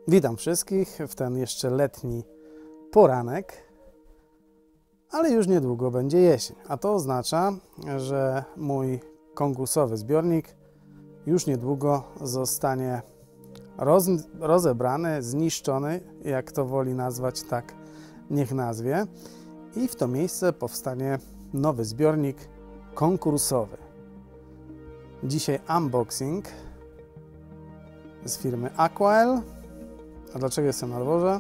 Witam wszystkich w ten jeszcze letni poranek, ale już niedługo będzie jesień, a to oznacza, że mój konkursowy zbiornik już niedługo zostanie rozebrany, zniszczony, jak to woli nazwać, tak niech nazwie, i w to miejsce powstanie nowy zbiornik konkursowy. Dzisiaj unboxing z firmy Aquael. A dlaczego jestem na dworze?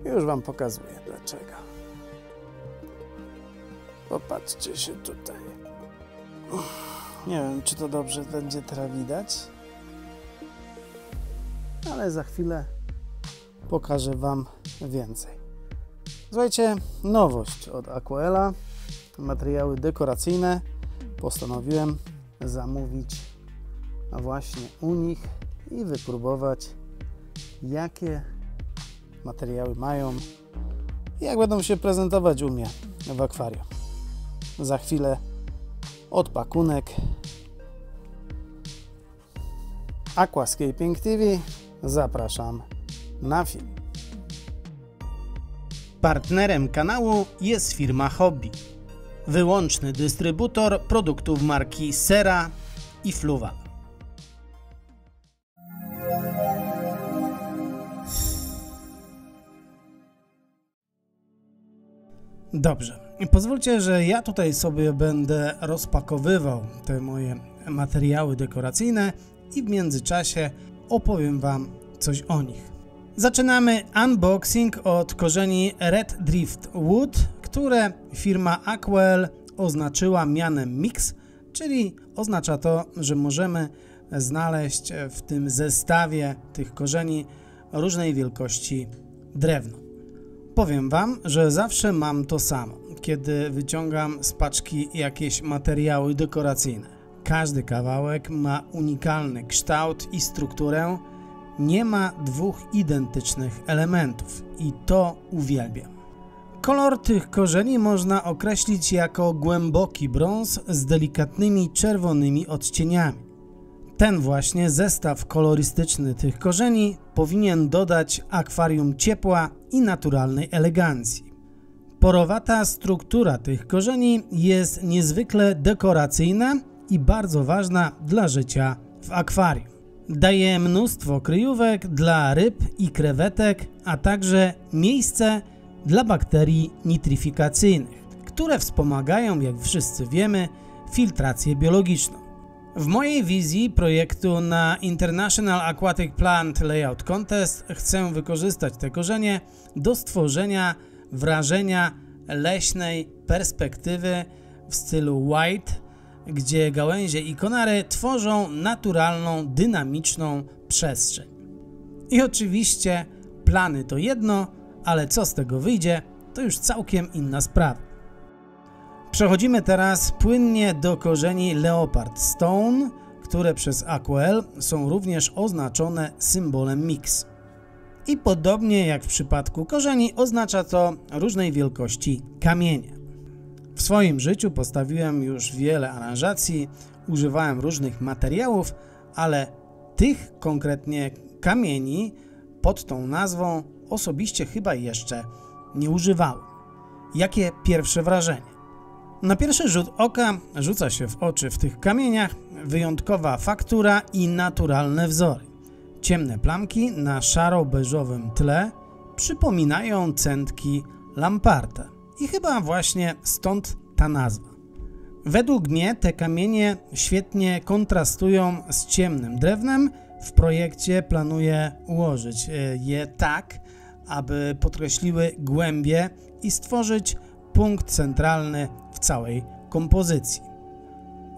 Już Wam pokazuję dlaczego. Popatrzcie się tutaj. Nie wiem, czy to dobrze będzie teraz widać, ale za chwilę pokażę Wam więcej. Słuchajcie, nowość od Aquaela. Materiały dekoracyjne postanowiłem zamówić właśnie u nich i wypróbować, jakie materiały mają i jak będą się prezentować u mnie w akwarium. Za chwilę odpakunek. Aquascaping TV, zapraszam na film. Partnerem kanału jest firma Hobby, wyłączny dystrybutor produktów marki Sera i Fluval. Dobrze, pozwólcie, że ja tutaj sobie będę rozpakowywał te moje materiały dekoracyjne i w międzyczasie opowiem Wam coś o nich. Zaczynamy unboxing od korzeni Red Driftwood, które firma Aquael oznaczyła mianem Mix, czyli oznacza to, że możemy znaleźć w tym zestawie tych korzeni różnej wielkości drewno. Powiem Wam, że zawsze mam to samo, kiedy wyciągam z paczki jakieś materiały dekoracyjne. Każdy kawałek ma unikalny kształt i strukturę, nie ma dwóch identycznych elementów i to uwielbiam. Kolor tych korzeni można określić jako głęboki brąz z delikatnymi czerwonymi odcieniami. Ten właśnie zestaw kolorystyczny tych korzeni powinien dodać akwarium ciepła i naturalnej elegancji. Porowata struktura tych korzeni jest niezwykle dekoracyjna i bardzo ważna dla życia w akwarium. Daje mnóstwo kryjówek dla ryb i krewetek, a także miejsce dla bakterii nitryfikacyjnych, które wspomagają, jak wszyscy wiemy, filtrację biologiczną. W mojej wizji projektu na International Aquatic Plant Layout Contest chcę wykorzystać te korzenie do stworzenia wrażenia leśnej perspektywy w stylu white, gdzie gałęzie i konary tworzą naturalną, dynamiczną przestrzeń. I oczywiście plany to jedno, ale co z tego wyjdzie, to już całkiem inna sprawa. Przechodzimy teraz płynnie do korzeni Leopard Stone, które przez Aquael są również oznaczone symbolem Mix. I podobnie jak w przypadku korzeni, oznacza to różnej wielkości kamienie. W swoim życiu postawiłem już wiele aranżacji, używałem różnych materiałów, ale tych konkretnie kamieni pod tą nazwą osobiście chyba jeszcze nie używałem. Jakie pierwsze wrażenie? Na pierwszy rzut oka rzuca się w oczy w tych kamieniach wyjątkowa faktura i naturalne wzory. Ciemne plamki na szaro-beżowym tle przypominają centki lamparta i chyba właśnie stąd ta nazwa. Według mnie te kamienie świetnie kontrastują z ciemnym drewnem. W projekcie planuję ułożyć je tak, aby podkreśliły głębie i stworzyć punkt centralny w całej kompozycji.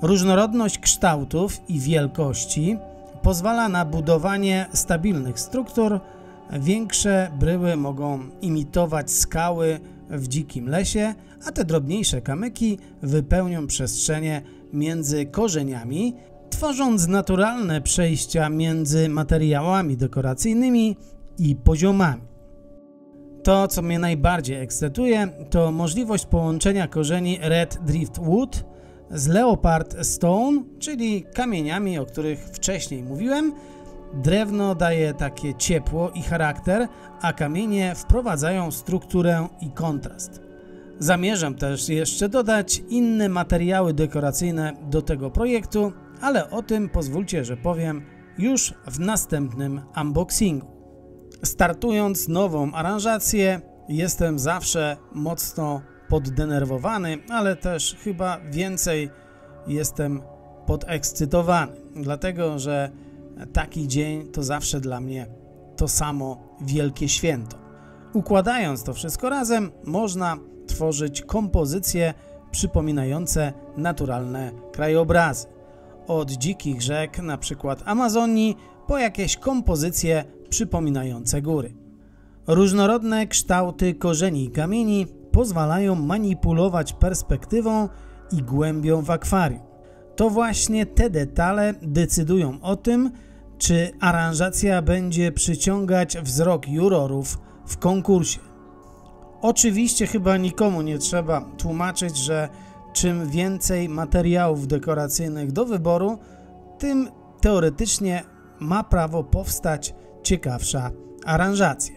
Różnorodność kształtów i wielkości pozwala na budowanie stabilnych struktur. Większe bryły mogą imitować skały w dzikim lesie, a te drobniejsze kamyki wypełnią przestrzenie między korzeniami, tworząc naturalne przejścia między materiałami dekoracyjnymi i poziomami. To, co mnie najbardziej ekscytuje, to możliwość połączenia korzeni Red Driftwood z Leopard Stone, czyli kamieniami, o których wcześniej mówiłem, Drewno daje takie ciepło i charakter, a kamienie wprowadzają strukturę i kontrast. Zamierzam też jeszcze dodać inne materiały dekoracyjne do tego projektu, ale o tym pozwólcie, że powiem już w następnym unboxingu. Startując nową aranżację, jestem zawsze mocno poddenerwowany, ale też chyba więcej jestem podekscytowany, dlatego że taki dzień to zawsze dla mnie to samo wielkie święto. Układając to wszystko razem, można tworzyć kompozycje przypominające naturalne krajobrazy. Od dzikich rzek, na przykład Amazonii, po jakieś kompozycje przypominające góry. Różnorodne kształty korzeni i kamieni pozwalają manipulować perspektywą i głębią w akwarium. To właśnie te detale decydują o tym, czy aranżacja będzie przyciągać wzrok jurorów w konkursie. Oczywiście chyba nikomu nie trzeba tłumaczyć, że czym więcej materiałów dekoracyjnych do wyboru, tym teoretycznie ma prawo powstać ciekawsza aranżacja.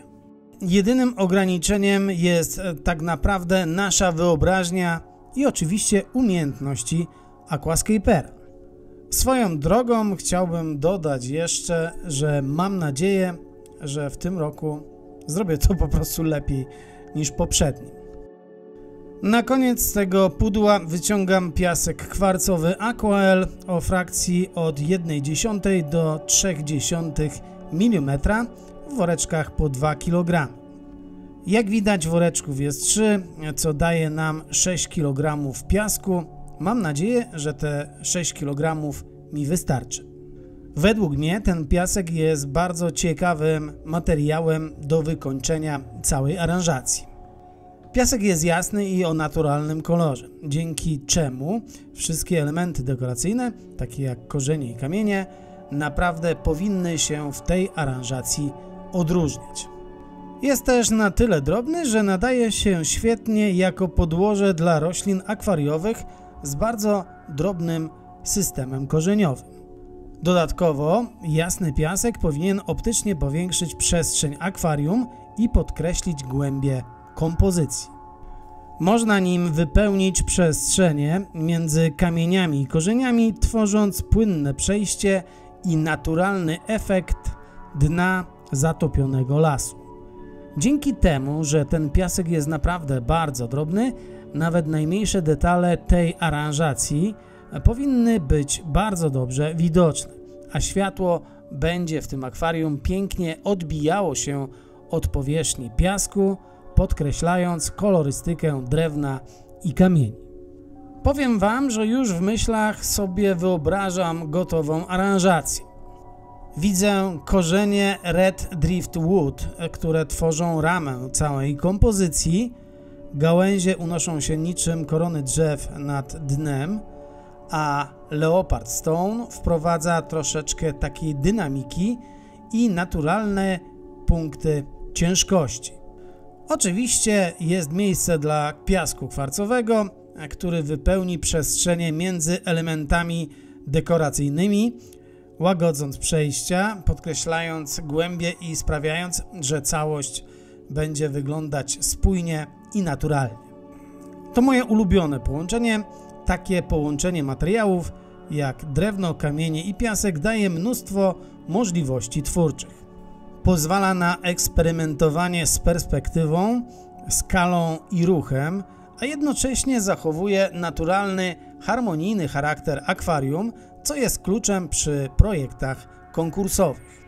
Jedynym ograniczeniem jest tak naprawdę nasza wyobraźnia i oczywiście umiejętności aquascapera. Swoją drogą chciałbym dodać jeszcze, że mam nadzieję, że w tym roku zrobię to po prostu lepiej niż poprzednim. Na koniec tego pudła wyciągam piasek kwarcowy Aquael o frakcji od 1/10 do 0,3 mm w woreczkach po 2 kg. Jak widać, woreczków jest 3, co daje nam 6 kg piasku. Mam nadzieję, że te 6 kg mi wystarczy. Według mnie ten piasek jest bardzo ciekawym materiałem do wykończenia całej aranżacji. Piasek jest jasny i o naturalnym kolorze, dzięki czemu wszystkie elementy dekoracyjne, takie jak korzenie i kamienie, naprawdę powinny się w tej aranżacji odróżniać. Jest też na tyle drobny, że nadaje się świetnie jako podłoże dla roślin akwariowych z bardzo drobnym systemem korzeniowym. Dodatkowo jasny piasek powinien optycznie powiększyć przestrzeń akwarium i podkreślić głębię kompozycji. Można nim wypełnić przestrzenie między kamieniami i korzeniami, tworząc płynne przejście i naturalny efekt dna zatopionego lasu. Dzięki temu, że ten piasek jest naprawdę bardzo drobny, nawet najmniejsze detale tej aranżacji powinny być bardzo dobrze widoczne, a światło będzie w tym akwarium pięknie odbijało się od powierzchni piasku, podkreślając kolorystykę drewna i kamieni. Powiem Wam, że już w myślach sobie wyobrażam gotową aranżację. Widzę korzenie Red Driftwood, które tworzą ramę całej kompozycji. Gałęzie unoszą się niczym korony drzew nad dnem, a Leopard Stone wprowadza troszeczkę takiej dynamiki i naturalne punkty ciężkości. Oczywiście jest miejsce dla piasku kwarcowego, który wypełni przestrzenie między elementami dekoracyjnymi, łagodząc przejścia, podkreślając głębię i sprawiając, że całość będzie wyglądać spójnie i naturalnie. To moje ulubione połączenie. Takie połączenie materiałów jak drewno, kamienie i piasek daje mnóstwo możliwości twórczych. Pozwala na eksperymentowanie z perspektywą, skalą i ruchem, a jednocześnie zachowuje naturalny, harmonijny charakter akwarium, co jest kluczem przy projektach konkursowych.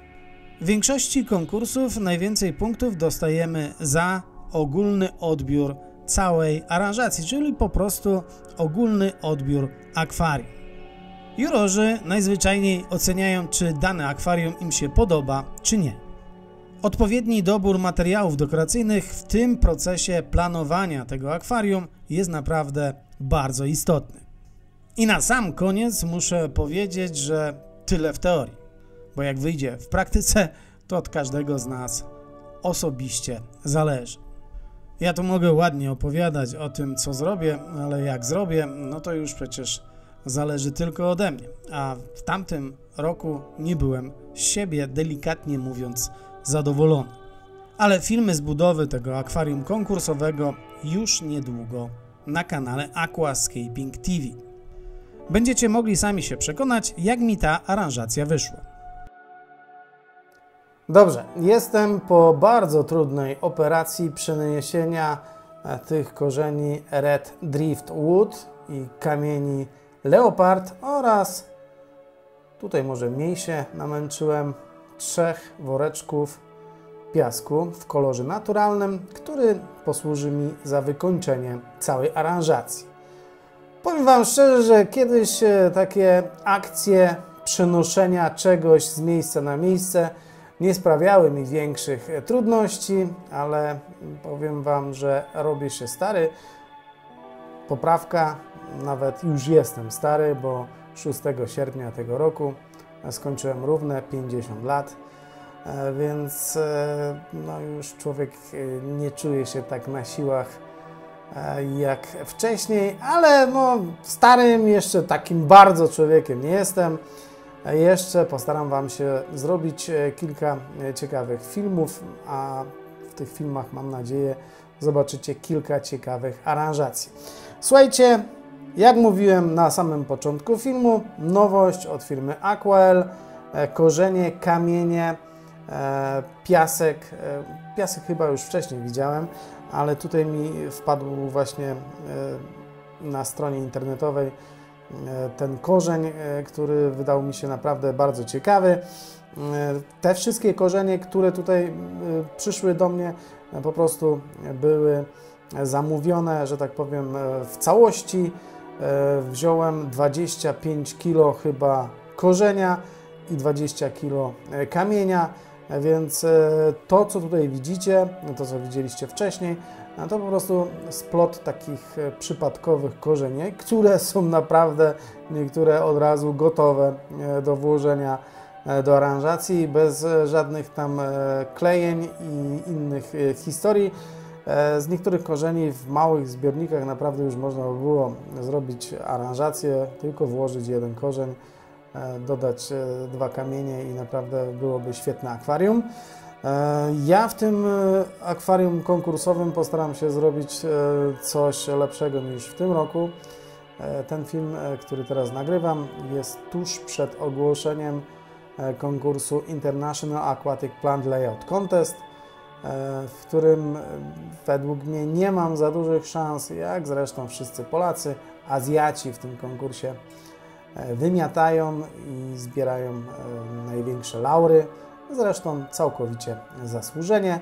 W większości konkursów najwięcej punktów dostajemy za ogólny odbiór całej aranżacji, czyli po prostu ogólny odbiór akwarium. Jurorzy najzwyczajniej oceniają, czy dane akwarium im się podoba, czy nie. Odpowiedni dobór materiałów dekoracyjnych w tym procesie planowania tego akwarium jest naprawdę bardzo istotny. I na sam koniec muszę powiedzieć, że tyle w teorii, bo jak wyjdzie w praktyce, to od każdego z nas osobiście zależy. Ja tu mogę ładnie opowiadać o tym, co zrobię, ale jak zrobię, no to już przecież zależy tylko ode mnie, a w tamtym roku nie byłem z siebie, delikatnie mówiąc, zadowolony. Ale filmy z budowy tego akwarium konkursowego już niedługo na kanale Aquascaping TV. Będziecie mogli sami się przekonać, jak mi ta aranżacja wyszła. Dobrze, jestem po bardzo trudnej operacji przeniesienia tych korzeni Red Driftwood i kamieni Leopard oraz tutaj może mniej się namęczyłem 3 woreczków piasku w kolorze naturalnym, który posłuży mi za wykończenie całej aranżacji. Powiem Wam szczerze, że kiedyś takie akcje przenoszenia czegoś z miejsca na miejsce nie sprawiały mi większych trudności, ale powiem Wam, że robię się stary. Poprawka, nawet już jestem stary, bo 6 sierpnia tego roku skończyłem równe 50 lat, więc no już człowiek nie czuje się tak na siłach jak wcześniej, ale no starym jeszcze takim bardzo człowiekiem nie jestem. Jeszcze postaram Wam się zrobić kilka ciekawych filmów, a w tych filmach, mam nadzieję, zobaczycie kilka ciekawych aranżacji. Słuchajcie, jak mówiłem na samym początku filmu, nowość od firmy Aquael, korzenie, kamienie, piasek. Piasek chyba już wcześniej widziałem, ale tutaj mi wpadł właśnie na stronie internetowej ten korzeń, który wydał mi się naprawdę bardzo ciekawy. Te wszystkie korzenie, które tutaj przyszły do mnie, po prostu były zamówione, że tak powiem, w całości. Wziąłem 25 kg chyba korzenia i 20 kg kamienia, więc to, co tutaj widzicie, to, co widzieliście wcześniej, to po prostu splot takich przypadkowych korzeni, które są naprawdę niektóre od razu gotowe do włożenia do aranżacji, bez żadnych tam klejeń i innych historii. Z niektórych korzeni w małych zbiornikach naprawdę już można by było zrobić aranżację, tylko włożyć jeden korzeń, dodać 2 kamienie i naprawdę byłoby świetne akwarium. Ja w tym akwarium konkursowym postaram się zrobić coś lepszego niż w tym roku. Ten film, który teraz nagrywam, jest tuż przed ogłoszeniem konkursu International Aquatic Plant Layout Contest, w którym według mnie nie mam za dużych szans, jak zresztą wszyscy Polacy. Azjaci w tym konkursie wymiatają i zbierają największe laury, zresztą całkowicie zasłużenie.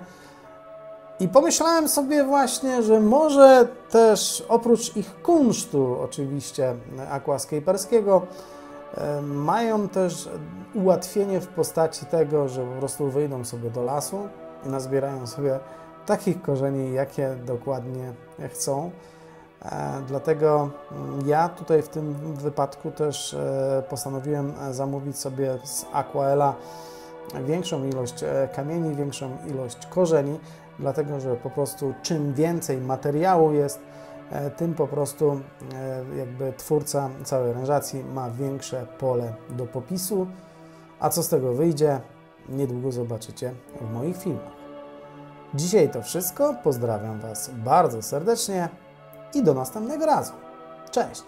I pomyślałem sobie właśnie, że może też oprócz ich kunsztu oczywiście aquascaperskiego mają też ułatwienie w postaci tego, że po prostu wyjdą sobie do lasu i nazbierają sobie takich korzeni, jakie dokładnie chcą. Dlatego ja tutaj w tym wypadku też postanowiłem zamówić sobie z Aquaela większą ilość kamieni, większą ilość korzeni, dlatego że po prostu czym więcej materiału jest, tym po prostu jakby twórca całej aranżacji ma większe pole do popisu, a co z tego wyjdzie, niedługo zobaczycie w moich filmach. Dzisiaj to wszystko, pozdrawiam Was bardzo serdecznie i do następnego razu. Cześć!